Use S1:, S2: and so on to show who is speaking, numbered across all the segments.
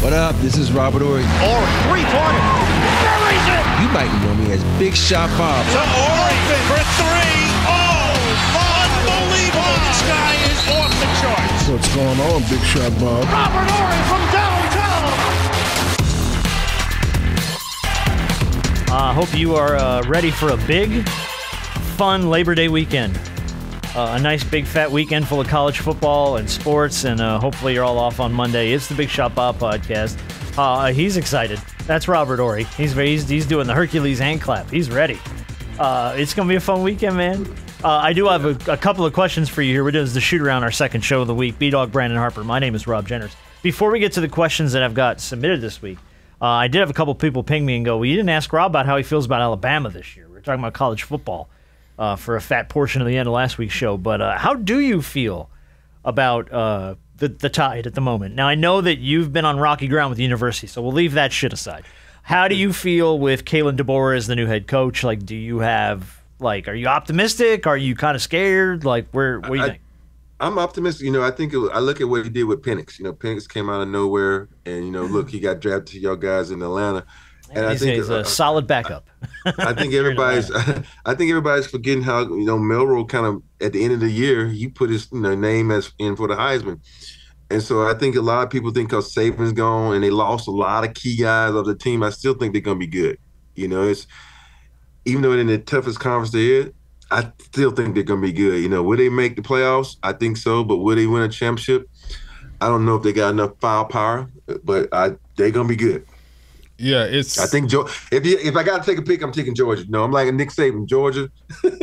S1: What up? This is Robert Horry.
S2: Horry, three-pointer. Buries it.
S1: You might know me as Big Shot Bob.
S2: To Horry for three. Oh, unbelievable. This guy is off the charts.
S3: What's going on, Big Shot Bob?
S2: Robert Horry from downtown.
S4: I hope you are ready for a big, fun Labor Day weekend. A nice big fat weekend full of college football and sports, and hopefully you're all off on Monday. It's the Big Shot Bob podcast. He's excited. That's Robert Horry. He's doing the Hercules hand clap. He's ready. It's going to be a fun weekend, man. I do have a couple of questions for you here. We're doing the shoot around our second show of the week. B-Dog Brandon Harper. My name is Rob Jenners. Before we get to the questions that I've got submitted this week, I did have a couple people ping me and go, well, you didn't ask Rob about how he feels about Alabama this year. We're talking about college football. For a fat portion of the end of last week's show. But how do you feel about the Tide at the moment? Now, I know that you've been on rocky ground with the university, so we'll leave that shit aside. How do you feel with Kalen DeBoer as the new head coach? Like, do you have, like, are you optimistic? Are you kind of scared? Like, what do you think?
S5: I'm optimistic. You know, I think I look at what he did with Penix. You know, Penix came out of nowhere, and, you know, look, he got drafted to y'all guys in Atlanta. And I think
S4: he's a solid backup.
S5: I think everybody's forgetting how, you know, Melrose kind of at the end of the year he put his name as in for the Heisman, and so I think a lot of people think because Saban's gone and they lost a lot of key guys of the team, I still think they're gonna be good. You know, it's even though they're in the toughest conference they're in, I still think they're gonna be good. You know, will they make the playoffs? I think so, but will they win a championship? I don't know if they got enough firepower, but they're gonna be good.
S3: Yeah,
S5: I think if I got to take a pick, I'm taking Georgia. No, I'm like a Nick Saban, Georgia.
S4: Yeah,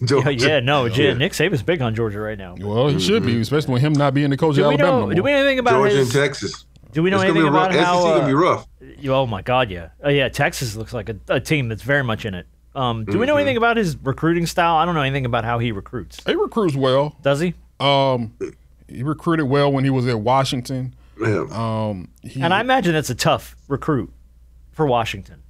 S4: Nick Saban's big on Georgia right now.
S3: Well, he should be, especially with him not being the coach of Alabama no more.
S4: Do we know anything about
S5: Georgia and Texas?
S4: Do we know anything about how?
S5: SEC gonna be rough.
S4: Oh my God, yeah, yeah. Texas looks like a team that's very much in it. Do we know anything about his recruiting style? I don't know anything about how he recruits.
S3: He recruits well.
S4: Does he?
S3: He recruited well when he was at Washington.
S5: Yeah.
S4: And I imagine that's a tough recruit for Washington.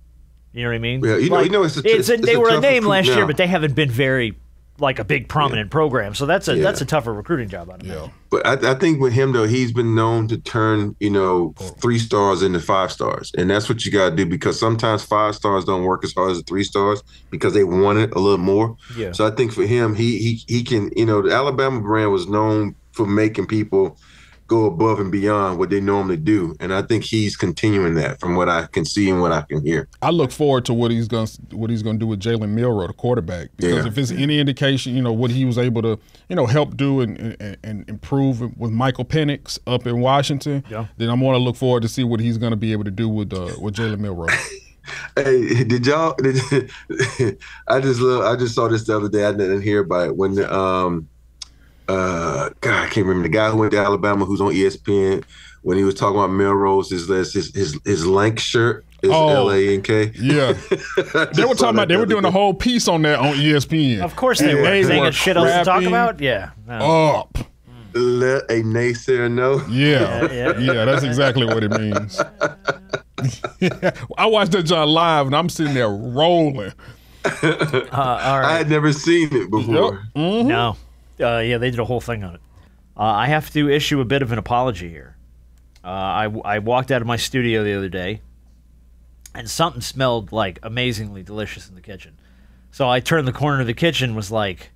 S4: You know what I mean?
S5: Yeah,
S4: they were a name last year, but they haven't been very like a big prominent program. So that's a tougher recruiting job. I don't know.
S5: But I think with him though, he's been known to turn 3 stars into 5 stars, and that's what you got to do because sometimes 5 stars don't work as hard as the 3 stars because they want it a little more. Yeah. So I think for him, he can. The Alabama brand was known for making people go above and beyond what they normally do, and I think he's continuing that from what I can see and what I can hear.
S3: I look forward to what he's going to do with Jalen Milroe, the quarterback, because if it's any indication, what he was able to, help do and improve with Michael Penix up in Washington, then I'm going to look forward to see what he's going to be able to do with Jalen Milroe.
S5: Hey, I just saw this the other day. I didn't hear about it when God, I can't remember the guy who went to Alabama who's on ESPN when he was talking about Melrose. His Lank shirt is L-A-N-K.
S3: Yeah, they were talking about they were doing a whole piece on that on ESPN.
S4: Of course they were. They got shit else to talk about. Yeah.
S3: Up.
S5: Let a naysayer know.
S3: Yeah, that's exactly what it means. I watched that John live and I'm sitting there rolling.
S4: All right.
S5: I had never seen it before.
S3: Yep. Mm-hmm.
S4: No. They did a whole thing on it. I have to issue a bit of an apology here. I walked out of my studio the other day, and something smelled like amazingly delicious in the kitchen. So I turned the corner of the kitchen, was like,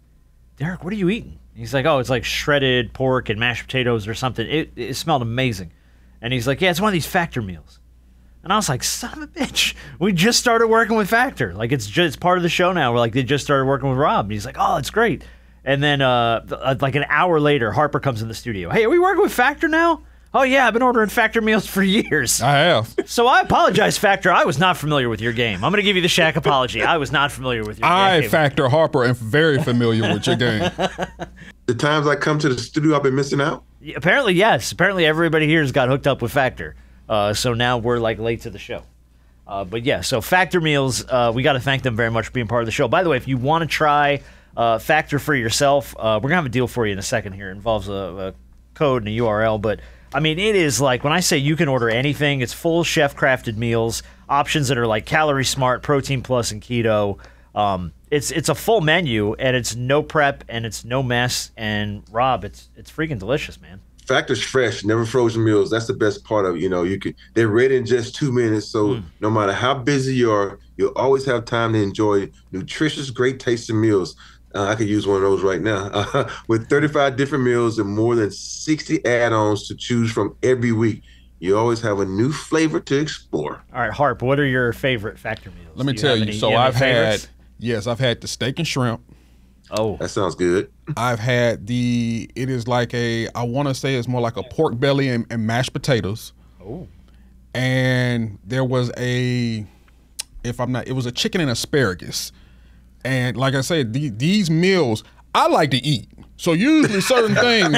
S4: Derek, what are you eating? And he's like, oh, it's like shredded pork and mashed potatoes or something. It smelled amazing. And he's like, yeah, it's one of these Factor meals. And I was like, son of a bitch, we just started working with Factor. Like, it's part of the show now. We're like, they just started working with Rob. And he's like, oh, it's great. And then, like an hour later, Harper comes in the studio. Hey, are we working with Factor now? Oh, yeah, I've been ordering Factor meals for years.
S3: I have.
S4: So I apologize, Factor. I was not familiar with your game. I'm going to give you the Shaq apology. I was not familiar with your game.
S3: Factor Harper, am very familiar with your game.
S5: The times I come to the studio, I've been missing out?
S4: Apparently, yes. Apparently, everybody here has got hooked up with Factor. So now we're, like, late to the show. But, yeah, so Factor meals, we got to thank them very much for being part of the show. By the way, if you want to try Factor for yourself, we're going to have a deal for you in a second here. It involves a code and a URL, but I mean, it is like, when I say you can order anything, it's full chef-crafted meals, options that are like calorie smart, protein plus, and keto. It's a full menu, and it's no prep, and it's no mess. And Rob, it's freaking delicious, man.
S5: Factor's fresh, never frozen meals. That's the best part of it. They're ready in just 2 minutes. So no matter how busy you are, you'll always have time to enjoy nutritious, great tasting meals. I could use one of those right now. With 35 different meals and more than 60 add-ons to choose from every week, you always have a new flavor to explore.
S4: All right, Harp, what are your favorite Factor meals?
S3: Let me tell you. So I've had the steak and shrimp.
S4: Oh,
S5: that sounds good.
S3: I've had it is like I want to say it's more like a pork belly and mashed potatoes.
S4: Oh.
S3: And there was it was a chicken and asparagus. And like I said, these meals, I like to eat. So usually certain things,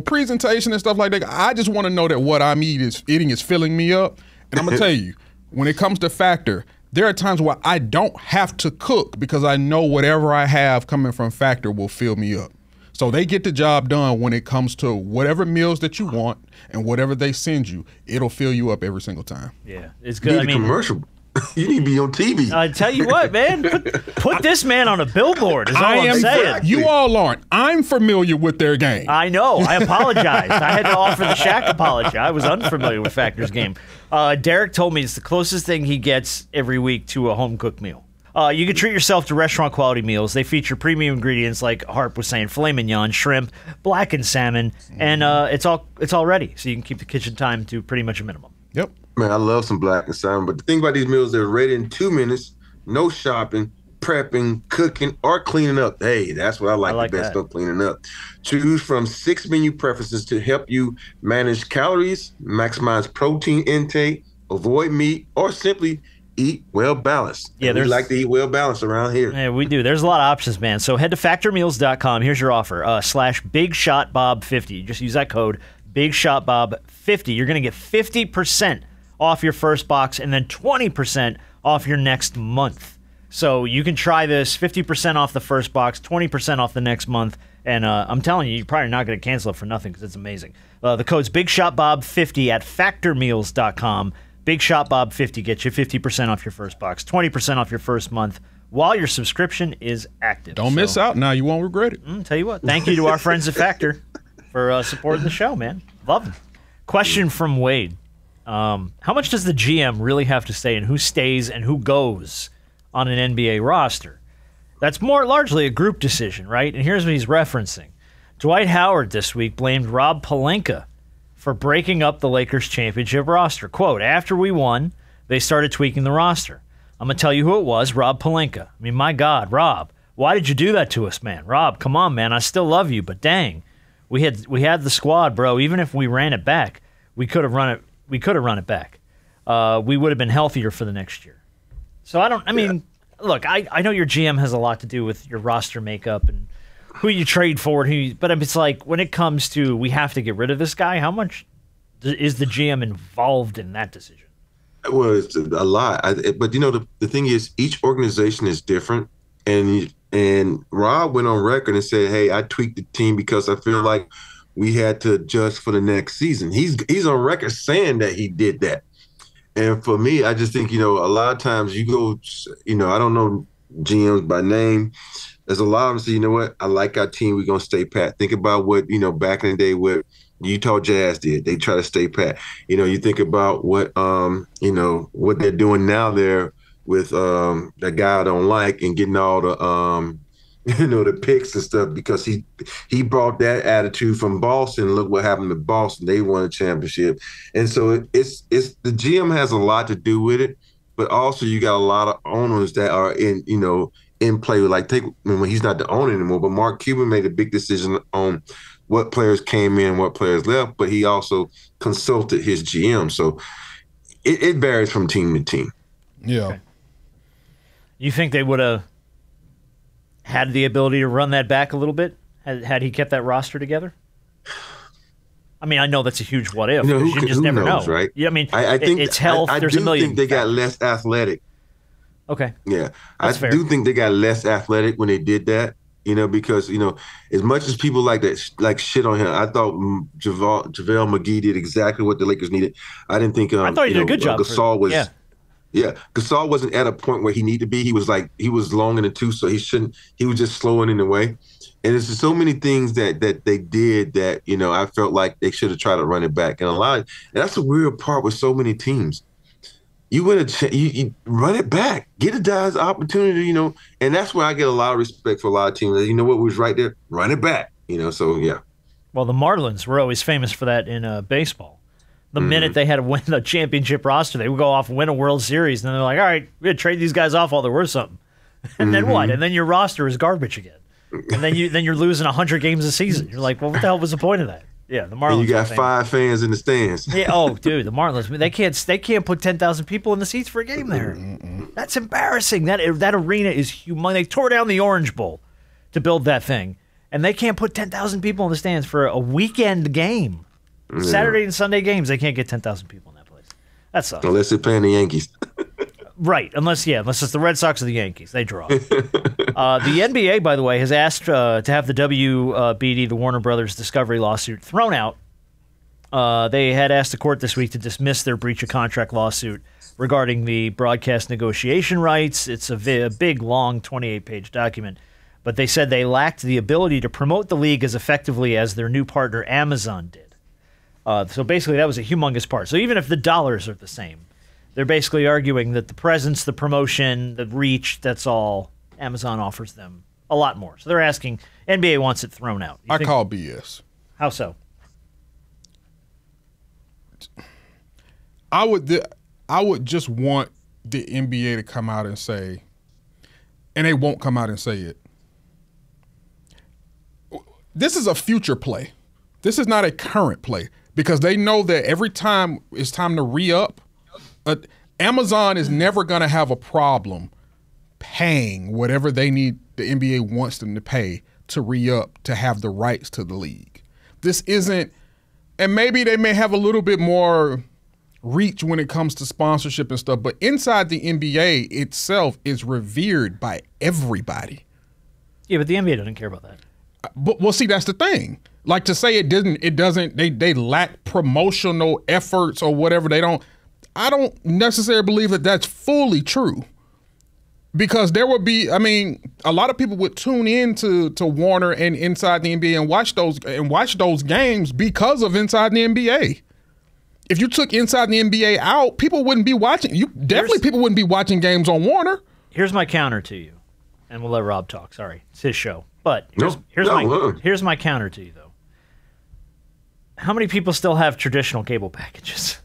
S3: presentation and stuff like that, I just want to know that what I'm eating is filling me up. And I'm going to tell you, when it comes to Factor, there are times where I don't have to cook because I know whatever I have coming from Factor will fill me up. So they get the job done when it comes to whatever meals that you want and whatever they send you, it'll fill you up every single time.
S4: Yeah, it's good.
S5: Commercial. You need to be on TV.
S4: I tell you what, man, put this man on a billboard is all I'm saying.
S3: You all aren't. I'm familiar with their game.
S4: I know. I apologized. I had to offer the Shaq apology. I was unfamiliar with Factor's game. Derek told me it's the closest thing he gets every week to a home-cooked meal. You can treat yourself to restaurant-quality meals. They feature premium ingredients like Harp was saying, filet mignon, shrimp, blackened salmon, and it's all ready, so you can keep the kitchen time to pretty much a minimum.
S3: Yep.
S5: Man, I love some blackened salmon, but the thing about these meals, they're ready in 2 minutes, no shopping, prepping, cooking, or cleaning up. Hey, that's what I like the best of, cleaning up. Choose from 6 menu preferences to help you manage calories, maximize protein intake, avoid meat, or simply eat well balanced. Yeah, we like to eat well balanced around here.
S4: Yeah, we do. There's a lot of options, man. So head to factormeals.com. Here's your offer, /BigShotBob50. You just use that code, BigShotBob50. You're going to get 50% off your first box and then 20% off your next month. So you can try this, 50% off the first box, 20% off the next month, and I'm telling you, you're probably not going to cancel it for nothing because it's amazing. The code's BigShotBob50 at factormeals.com. BigShotBob50 gets you 50% off your first box, 20% off your first month while your subscription is active.
S3: Don't miss out now. You won't regret it.
S4: Tell you what, thank you to our friends at Factor for supporting the show, man. Love them. Question from Wade. How much does the GM really have to say in who stays and who goes on an NBA roster? That's more largely a group decision, right? And here's what he's referencing. Dwight Howard this week blamed Rob Pelinka for breaking up the Lakers championship roster. Quote, after we won, they started tweaking the roster. I'm going to tell you who it was, Rob Pelinka. I mean, my God, Rob, why did you do that to us, man? Rob, come on, man. I still love you, but dang. We had the squad, bro. Even if we ran it back, we could have run it back. We would have been healthier for the next year. So look, I know your GM has a lot to do with your roster makeup and who you trade for, but it's like when it comes to we have to get rid of this guy, how much is the GM involved in that decision?
S5: Well, it's a lot. But the thing is, each organization is different, and Rob went on record and said, "Hey, I tweaked the team because I feel like we had to adjust for the next season." He's on record saying that he did that. And for me, I just think, a lot of times you go, I don't know GMs by name. There's a lot of them say, you know what, I like our team. We're going to stay pat. Think about what, back in the day, what Utah Jazz did. They try to stay pat. You think about what, what they're doing now there with that guy I don't like and getting all the, the picks and stuff because he brought that attitude from Boston. Look what happened to Boston. They won a championship. And so it's the GM has a lot to do with it, but also you got a lot of owners that are in play. Like when he's not the owner anymore, but Mark Cuban made a big decision on what players came in, what players left, but he also consulted his GM. So it varies from team to team.
S3: Yeah.
S4: Okay. You think they would have had the ability to run that back a little bit had he kept that roster together? I mean, I know that's a huge what if. You just never know,
S5: right?
S4: Yeah, I mean,
S5: I think
S4: it's health.
S5: I
S4: There's a million.
S5: I think they got less athletic.
S4: Okay.
S5: Yeah,
S4: that's fair.
S5: Do think they got less athletic when they did that. Because as much as people like shit on him, I thought JaVale McGee did exactly what the Lakers needed. I didn't think.
S4: I thought he did a good job.
S5: Gasol was. Yeah, Gasol wasn't at a point where he needed to be. He was long in the tooth, so he was just slowing in the way. And there's just so many things that they did that, I felt like they should have tried to run it back. And that's the weird part with so many teams. You win you run it back, get the guys opportunity, and that's where I get a lot of respect for a lot of teams. You know what was right there? Run it back, so yeah.
S4: Well, the Marlins were always famous for that in baseball. The minute they had to win the championship roster, they would go off and win a World Series, and then they're like, all right, we're going to trade these guys off while they're worth something. And then what? And then your roster is garbage again. And then you're losing 100 games a season. You're like, well, what the hell was the point of that? Yeah, the Marlins.
S5: And you got 5 fans in the stands.
S4: Yeah. Oh, dude, the Marlins. They can't put 10,000 people in the seats for a game there. That's embarrassing. That arena is humongous. They tore down the Orange Bowl to build that thing, and they can't put 10,000 people in the stands for a weekend game. Yeah. Saturday and Sunday games, they can't get 10,000 people in that place. That sucks.
S5: Unless they're playing the Yankees.
S4: Right. Unless it's the Red Sox or the Yankees. They draw. The NBA, by the way, has asked to have the WBD, the Warner Brothers Discovery lawsuit, thrown out. They had asked the court this week to dismiss their breach of contract lawsuit regarding the broadcast negotiation rights. It's a big, long 28-page document. But they said they lacked the ability to promote the league as effectively as their new partner Amazon did. So basically, that was a humongous part. So even if the dollars are the same, they're basically arguing that the presence, the promotion, the reach, that's all Amazon offers them a lot more. So they're asking, NBA wants it thrown out.
S3: I call BS.
S4: How so?
S3: I would just want the NBA to come out and say, and they won't come out and say it. This is a future play. This is not a current play because they know that every time it's time to re-up, Amazon is never going to have a problem paying whatever they need, the NBA wants them to pay to re-up, to have the rights to the league. This isn't, and maybe they may have a little bit more reach when it comes to sponsorship and stuff, but inside the NBA itself is revered by everybody.
S4: Yeah, but the NBA doesn't care about that.
S3: But well, see, that's the thing. Like to say it doesn't. They lack promotional efforts or whatever. I don't necessarily believe that that's fully true, because there would be. I mean, a lot of people would tune in to Warner and Inside the NBA and watch those games because of Inside the NBA. If you took Inside the NBA out, people wouldn't be watching. People wouldn't be watching games on Warner.
S4: Here's my counter to you, and we'll let Rob talk. Sorry, it's his show. But here's my counter to you, though. How many people still have traditional cable packages?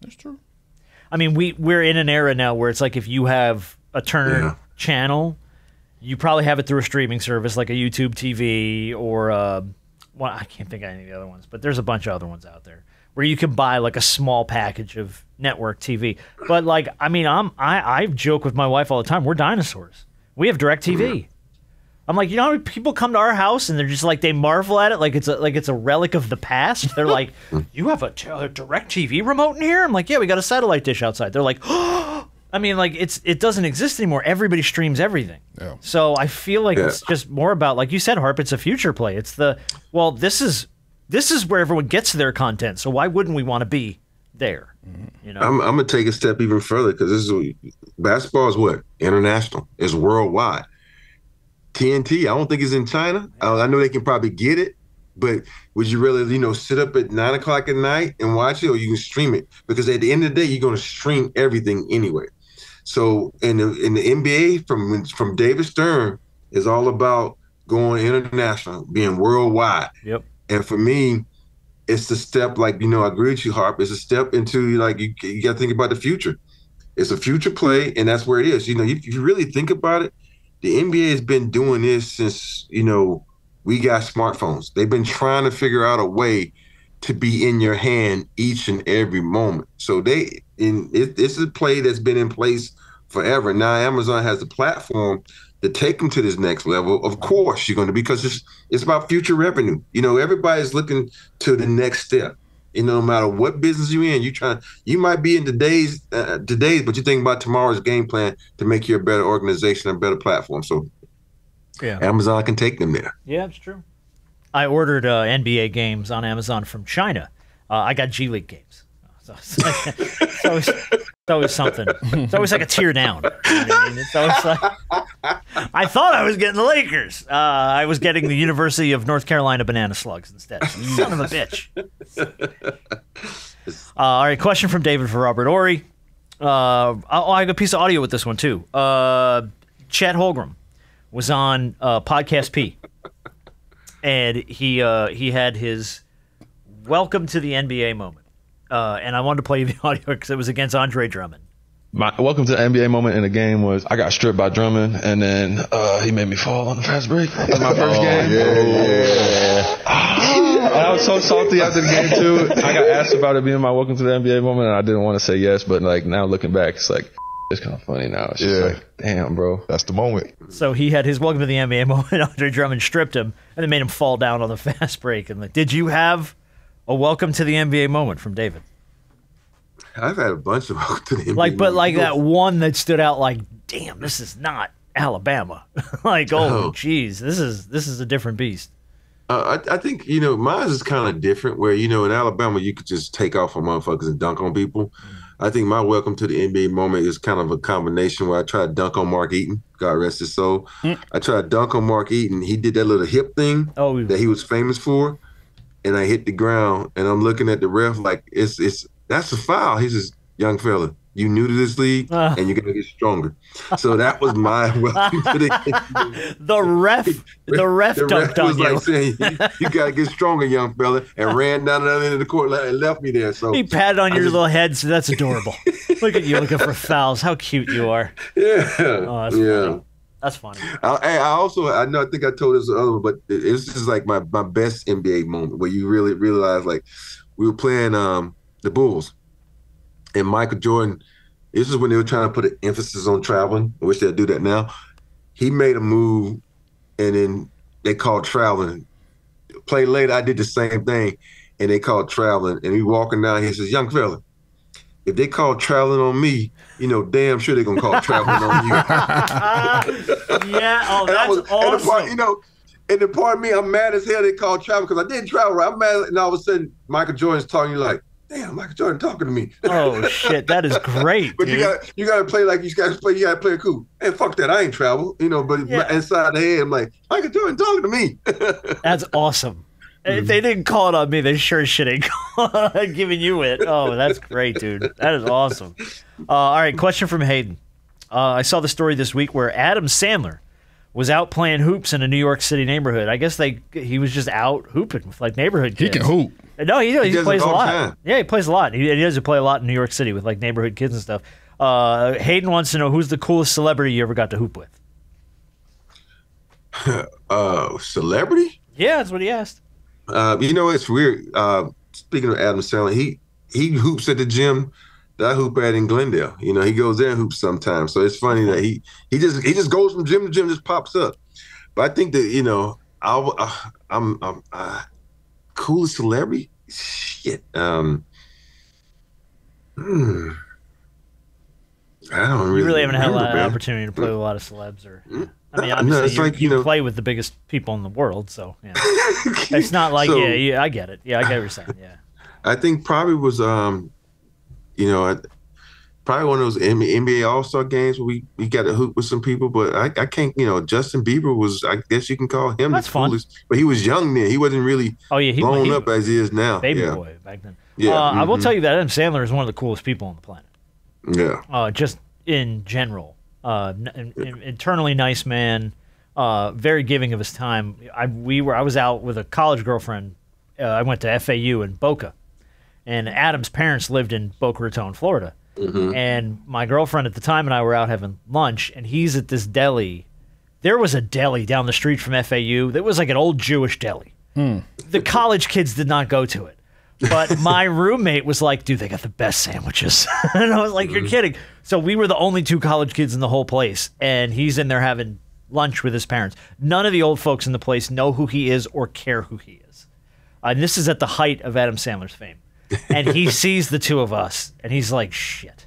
S3: That's true.
S4: I mean, we're in an era now where it's like if you have a Turner channel, you probably have it through a streaming service like a YouTube TV or I can't think of any of the other ones, but there's a bunch of other ones out there where you can buy like a small package of network TV. But like, I mean, I joke with my wife all the time. We're dinosaurs. We have DirecTV. I'm like, you know how many people come to our house and they're just like, they marvel at it like it's a relic of the past. They're like, you have a DirecTV remote in here? I'm like, yeah, we got a satellite dish outside. They're like, oh. I mean, like it doesn't exist anymore. Everybody streams everything. Yeah. So I feel like it's just more about, like you said, Harp, it's a future play. It's this is where everyone gets their content. So why wouldn't we want to be there? You know,
S5: I'm gonna take a step even further because basketball is what? International. It's worldwide. TNT, I don't think it's in China. I know they can probably get it, but would you really, sit up at 9 o'clock at night and watch it, or you can stream it? Because at the end of the day, you're going to stream everything anyway. So in the NBA, from David Stern, is all about going international, being worldwide.
S4: Yep.
S5: And for me, it's the step, like, I agree with you, Harp. It's a step into, like, you got to think about the future. It's a future play, and that's where it is. If you really think about it, the NBA has been doing this since, we got smartphones. They've been trying to figure out a way to be in your hand each and every moment. So this is a play that's been in place forever. Now Amazon has the platform to take them to this next level. Of course you're going to, because it's about future revenue. Everybody's looking to the next step. No matter what business you're in, you might be in today's, but you think about tomorrow's game plan to make you a better organization, a better platform. So yeah, Amazon can take them there.
S4: Yeah, it's true. I ordered NBA games on Amazon from China. I got G League games. It's always something. It's always like a tear down. You know what I mean? It's always like, I thought I was getting the Lakers. I was getting the University of North Carolina Banana Slugs instead. Son of a bitch. All right, question from David for Robert Horry. I have a piece of audio with this one, too. Chet Holmgren was on Podcast P, and he had his welcome to the NBA moment. And I wanted to play you the audio because it was against Andre Drummond.
S6: My welcome to the NBA moment in the game was I got stripped by Drummond, and then he made me fall on the fast break in my first game. And I was so salty after the game, too. I got asked about it being my welcome to the NBA moment, and I didn't want to say yes, but like now looking back, it's like, it's kind of funny now. It's just like, damn, bro.
S7: That's the moment.
S4: So he had his welcome to the NBA moment. Andre Drummond stripped him and then made him fall down on the fast break. And like, did you have a welcome to the NBA moment from David?
S5: I've had a bunch of welcome to the NBA
S4: like, but
S5: moments.
S4: like that one that stood out. Like, damn, this is not Alabama. Like, oh, geez, this is a different beast.
S5: I think, mine is kind of different where, in Alabama, you could just take off on motherfuckers and dunk on people. I think my welcome to the NBA moment is kind of a combination where I tried to dunk on Mark Eaton. God rest his soul. I tried to dunk on Mark Eaton. He did that little hip thing that he was famous for. And I hit the ground and I'm looking at the ref like, that's a foul. He says, young fella, you new to this league and you're going to get stronger. So that was my welcome to the
S4: The ref dunked on
S5: was
S4: you.
S5: Like saying, you got to get stronger, young fella, and ran down the other end of the court and left me there. So
S4: he patted on your little head, so that's adorable. Look at you looking for fouls. How cute you are.
S5: Yeah.
S4: Oh, that's funny. That's funny.
S5: I think I told this the other one, but it's just like my best NBA moment where you really realize, like, we were playing the Bulls. And Michael Jordan, this is when they were trying to put an emphasis on traveling. I wish they'd do that now. He made a move, and then they called traveling. Play later, I did the same thing, and they called traveling. And he walking down here, he says, young fella, if they call traveling on me, damn sure they're going to call traveling on you.
S4: Yeah, that's awesome.
S5: And the part of me, I'm mad as hell they called traveling because I didn't travel right. I'm mad, and all of a sudden, Michael Jordan's talking, you're like, damn, Michael Jordan talking to me.
S4: Oh shit, that is great.
S5: But
S4: dude.
S5: you gotta play like you gotta play it cool. Hey, fuck that, I ain't travel. But inside the head, I'm like, Michael Jordan talking to me.
S4: That's awesome. If they didn't call it on me, they sure shit ain't giving you it. Oh, that's great, dude. That is awesome. All right, question from Hayden. I saw the story this week where Adam Sandler was out playing hoops in a New York City neighborhood. I guess he was just out hooping with like neighborhood kids.
S3: He can hoop.
S4: No, he plays a lot.
S5: Time.
S4: Yeah, he plays a lot. He does play a lot in New York City with like neighborhood kids and stuff. Hayden wants to know who's the coolest celebrity you ever got to hoop with.
S5: Celebrity?
S4: Yeah, that's what he asked.
S5: It's weird. Speaking of Adam Sandler, he hoops at the gym that I hoop at in Glendale. He goes there and hoops sometimes. So it's funny that he just goes from gym to gym, just pops up. But I think that I'm coolest celebrity. Shit. I don't really.
S4: You really haven't had a lot of
S5: man.
S4: opportunity to play with a lot of celebs, or. I mean, obviously, you play with the biggest people in the world, so yeah. It's not like I get it. Yeah, I get what you're saying. Yeah.
S5: I think probably was probably one of those NBA All-Star games where we got to hoop with some people, but I can't. Justin Bieber was, I guess you can call him the coolest, but he was young then. He wasn't really blown up as he is now.
S4: Baby boy back then. Yeah, I will tell you that Adam Sandler is one of the coolest people on the planet.
S5: Yeah.
S4: Just in general. Internally nice man, very giving of his time. I was out with a college girlfriend. I went to FAU in Boca, and Adam's parents lived in Boca Raton, Florida. Mm-hmm. And my girlfriend at the time and I were out having lunch, and he's at this deli. There was a deli down the street from FAU that was like an old Jewish deli. The college kids did not go to it. But my roommate was like, dude, they got the best sandwiches. And I was like, you're kidding. So we were the only two college kids in the whole place. And he's in there having lunch with his parents. None of the old folks in the place know who he is or care who he is. And this is at the height of Adam Sandler's fame. And he sees the two of us, and he's like, shit.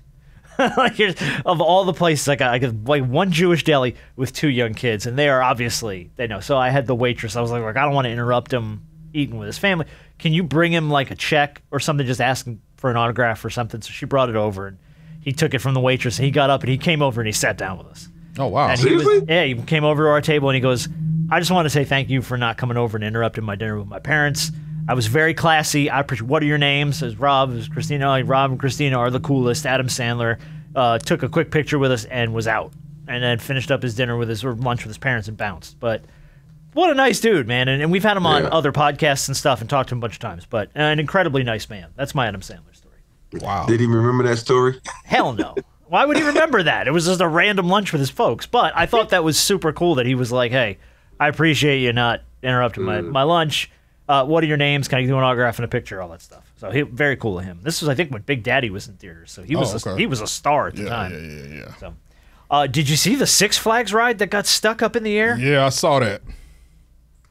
S4: Like, of all the places, I got like one Jewish deli with two young kids. And they are obviously, they know. So I had the waitress. I was like, I don't want to interrupt him eating with his family. Can you bring him like a check or something, just ask him for an autograph or something. So she brought it over, and he took it from the waitress, and he got up, and he came over, and he sat down with us.
S3: Oh, wow.
S4: And he came over to our table, and he goes, I just want to say thank you for not coming over and interrupting my dinner with my parents. I was very classy. I appreciate. What are your names? It was Rob. It was Christina. Like, Rob and Christina are the coolest. Adam Sandler took a quick picture with us and was out, and then finished up his dinner with his or lunch with his parents and bounced. But what a nice dude, man. And we've had him on other podcasts and stuff and talked to him a bunch of times. But an incredibly nice man. That's my Adam Sandler story.
S3: Wow.
S5: Did he remember that story?
S4: Hell no. Why would he remember that? It was just a random lunch with his folks. But I thought that was super cool that he was like, hey, I appreciate you not interrupting my lunch. What are your names? Can I do an autograph and a picture? All that stuff. So very cool of him. This was, I think, when Big Daddy was in theaters. So he was he was a star at the time.
S3: Yeah.
S4: So, did you see the Six Flags ride that got stuck up in the air?
S3: Yeah, I saw that.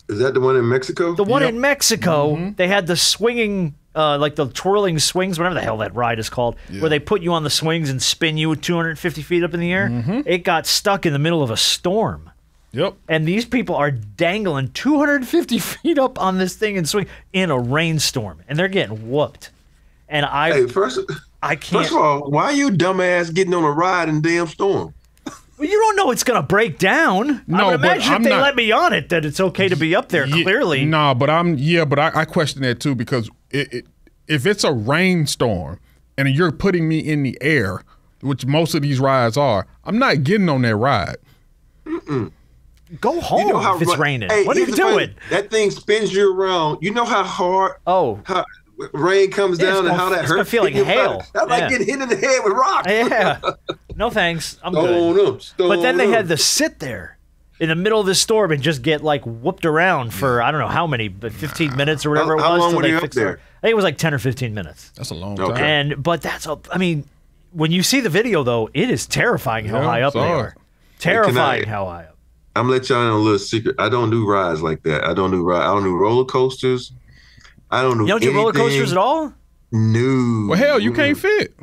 S5: Is that the one in Mexico?
S4: The one in Mexico, they had the swinging, like the twirling swings, whatever the hell that ride is called, where they put you on the swings and spin you 250 feet up in the air. It got stuck in the middle of a storm.
S3: Yep.
S4: And these people are dangling 250 feet up on this thing and swing in a rainstorm, and they're getting whooped. And I can't.
S5: First of all, why are you dumbass getting on a ride in a damn storm?
S4: Well, you don't know it's going to break down.
S3: No,
S4: I would imagine
S3: but
S4: if they let me on it, that it's okay to be up there, clearly.
S3: No, but I question that too, because if it's a rainstorm and you're putting me in the air, which most of these rides are, I'm not getting on that ride.
S4: Go home if it's raining.
S5: Hey,
S4: what are you doing?
S5: That thing spins you around. You know how hard how rain comes down and how that hurts?
S4: It's going to feel like hail.
S5: That's like getting hit in the head with rocks.
S4: Yeah. No thanks. I'm good. But then they had to sit there in the middle of the storm and just get like whooped around for I don't know how many, but 15 minutes or whatever it was.
S5: How long were they up there?
S4: I think it was like 10 or 15 minutes.
S3: That's a long time.
S4: But I mean, when you see the video though, it is terrifying how high up they are. Terrifying how high up.
S5: I'm gonna let y'all know a little secret. I don't do rides like that. I don't do roller coasters. I don't do.
S4: You don't do roller coasters at all?
S5: No.
S3: Well, hell, you can't fit.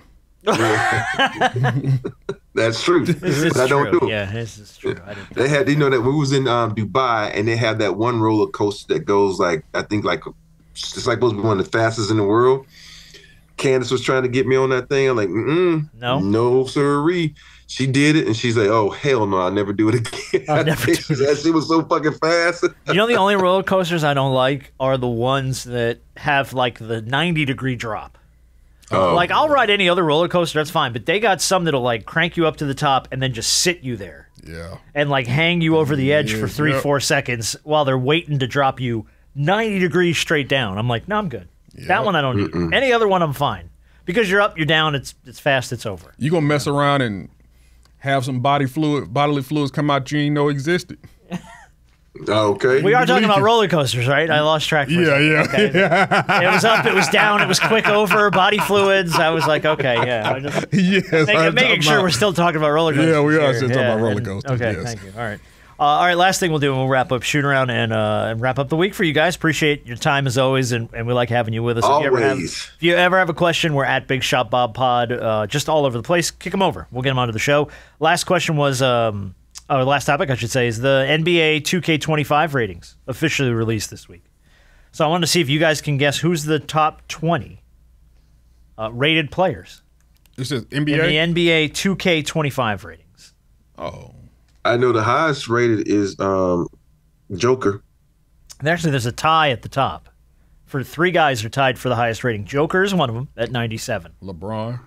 S5: That's true. But I don't do it.
S4: Yeah, this is true.
S5: They had, that we was in Dubai, and they had that one roller coaster that goes like, I think like it's like supposed to be one of the fastest in the world. Candace was trying to get me on that thing. I'm like, no, sirree. She did it, and she's like, "Oh hell no, I'll never do it again."
S4: I'll never do it.
S5: That shit was so fucking fast.
S4: You know, the only roller coasters I don't like are the ones that have like the 90-degree drop. Like I'll ride any other roller coaster, that's fine, but they got some that'll like crank you up to the top and then just sit you there.
S3: Yeah.
S4: And like hang you over the edge for 3-4 seconds while they're waiting to drop you 90 degrees straight down. I'm like, no, I'm good. Yep. That one I don't need. Any other one I'm fine. Because you're up, you're down, it's fast, it's over.
S3: You gonna mess around and have some bodily fluids come out you ain't know existed.
S5: Okay.
S4: We are talking about roller coasters, right? I lost track for a second. Okay. It was up, it was down, it was quick over, body fluids. I was like, okay, yeah. Making sure we're still talking about roller coasters.
S3: Yeah, we are still talking about roller coasters.
S4: Okay, thank you. All right, last thing we'll do, we'll wrap up shoot around and wrap up the week for you guys. Appreciate your time as always, and we like having you with us.
S5: Always.
S4: If you ever have a question, we're at Big Shot Bob Pod, just all over the place. Kick them over. We'll get them onto the show. Last question was, last topic, I should say, is the NBA 2K25 ratings officially released this week. So I wanted to see if you guys can guess who's the top 20 rated players.
S3: This is NBA?
S4: In the NBA 2K25 ratings.
S3: Oh.
S5: I know the highest rated is Joker.
S4: And actually, there's a tie at the top. For 3 guys are tied for the highest rating. Joker is one of them at 97.
S3: LeBron?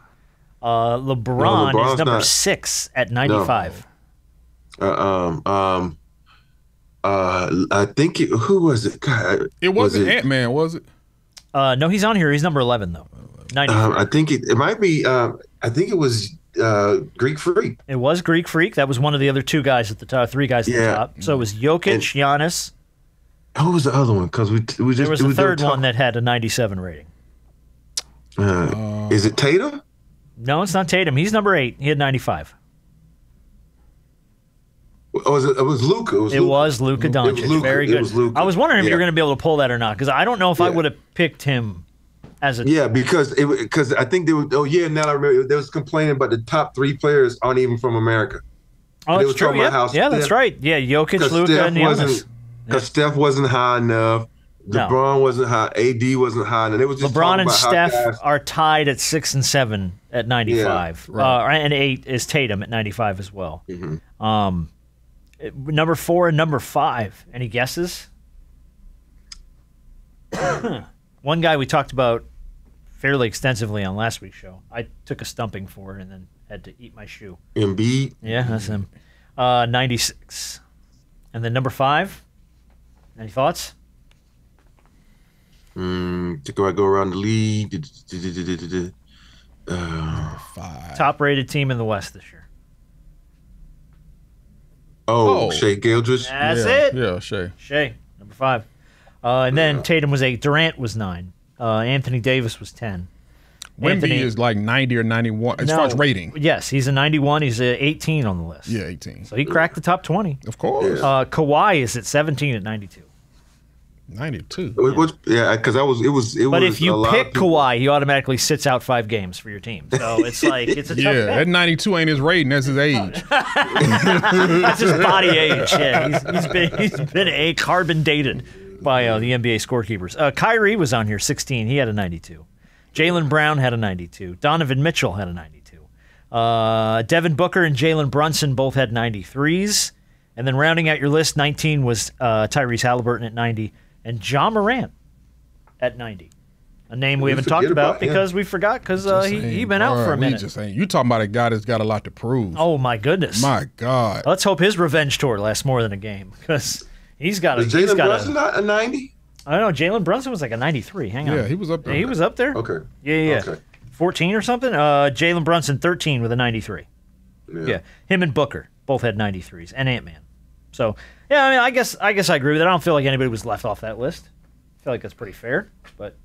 S4: LeBron is number 6 at 95.
S5: I think who was it? God,
S3: it wasn't Ant-Man, was it?
S4: No, he's on here. He's number 11 though. 94.
S5: I think it might be. I think it was Greek Freak.
S4: It was Greek Freak. That was one of the other 2 guys at the top. 3 guys at the top. So it was Jokic, Giannis.
S5: Who was the other one? Because there was
S4: a third one that had a 97 rating.
S5: Is it Tatum?
S4: No, it's not Tatum. He's number 8. He had 95.
S5: It was Luka.
S4: It was Luka Doncic. Very good. I was wondering if you were going to be able to pull that or not, because I don't know if I would have picked him as a.
S5: Yeah, because I think they were. Oh yeah, now I remember. They was complaining about the top 3 players aren't even from America.
S4: Oh, that's true. Yeah, that's right. Yeah, Jokic, Luka, and Giannis.
S5: Because Steph wasn't high enough. LeBron wasn't high. AD wasn't high. And it was just
S4: LeBron and
S5: about
S4: Steph are tied at 6 and 7 at 95.
S5: Yeah, right.
S4: And 8 is Tatum at 95 as well.
S5: Mm-hmm.
S4: Number 4 and number 5. Any guesses? One guy we talked about fairly extensively on last week's show. I took a stumping for and then had to eat my shoe.
S5: Embiid?
S4: Yeah, that's him. 96. And then number 5. Any thoughts?
S5: To go around the league.
S3: 5.
S4: Top-rated team in the West this year.
S5: Shea Gildress.
S4: That's it.
S3: Yeah, Shea.
S4: Shea, number 5. And then Tatum was 8. Durant was 9. Anthony Davis was 10.
S3: Wemby is like 90 or 91 as far as rating.
S4: Yes, he's a 91. He's a 18 on the list.
S3: Yeah, 18.
S4: So he cracked the top 20.
S3: Of course.
S4: Kawhi is at 17 at 92.
S3: 92.
S5: Because it was.
S4: But if you pick Kawhi, he automatically sits out 5 games for your team. So it's like it's a tough bet.
S3: That 92 ain't his rating. That's his age.
S4: That's his body age. Yeah, he's been a carbon dated by the NBA scorekeepers. Kyrie was on here, 16. He had a 92. Jaylen Brown had a 92. Donovan Mitchell had a 92. Devin Booker and Jalen Brunson both had 93s. And then rounding out your list, 19 was Tyrese Halliburton at 90. And John Morant at 90. A name we haven't talked about because we forgot because he been out for a minute.
S3: You talking about a guy that's got a lot to prove.
S4: Oh, my goodness.
S3: My God.
S4: Let's hope his revenge tour lasts more than a game because he's got a...
S5: Is Jalen Brunson not a 90?
S4: I don't know. Jalen Brunson was like a 93. Hang on.
S3: Yeah, he was up there.
S4: Yeah, he was up there?
S5: Okay.
S4: Yeah.
S5: Okay.
S4: 14 or something? Jalen Brunson, 13 with a 93. Yeah. Him and Booker both had 93s. And Ant-Man. So, yeah, I mean, I guess I agree with it. I don't feel like anybody was left off that list. I feel like that's pretty fair. But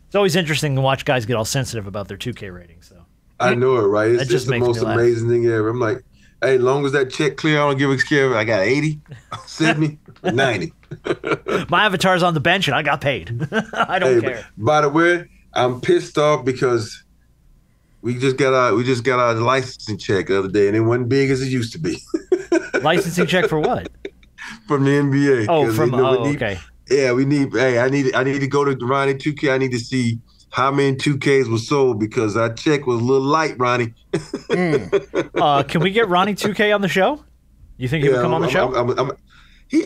S4: it's always interesting to watch guys get all sensitive about their 2K ratings. So
S5: I know it, right? It's just the most amazing thing ever. I'm like, hey, as long as that check clear, I don't give a care. I got 80, 70, 90.
S4: My avatar's on the bench and I got paid. I don't care.
S5: By the way, I'm pissed off because we just got our licensing check the other day and it wasn't big as it used to be.
S4: Licensing check for what?
S5: From the NBA.
S4: Oh, okay.
S5: Yeah, we need. Hey, I need to go to Ronnie 2K. I need to see how many 2Ks were sold because our check was a little light, Ronnie.
S4: Can we get Ronnie 2K on the show? You think he would come on the show?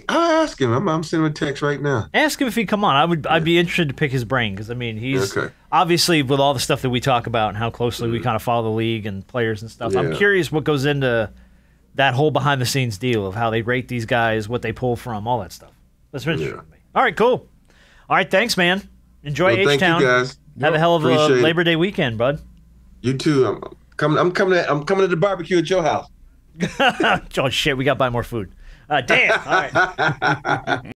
S5: I'll ask him. I'm sending him a text right now.
S4: Ask him if he'd come on. I'd be interested to pick his brain because I mean he's obviously with all the stuff that we talk about and how closely we kind of follow the league and players and stuff. Yeah. I'm curious what goes into that whole behind the scenes deal of how they rate these guys, what they pull from, all that stuff. That's interesting to me. All right, cool. All right, thanks, man. Enjoy H-Town.
S5: Thank you, guys.
S4: Have a hell of a Labor Day weekend, bud.
S5: You too. I'm coming to the barbecue at your house.
S4: Oh shit, we got to buy more food. Damn. All right.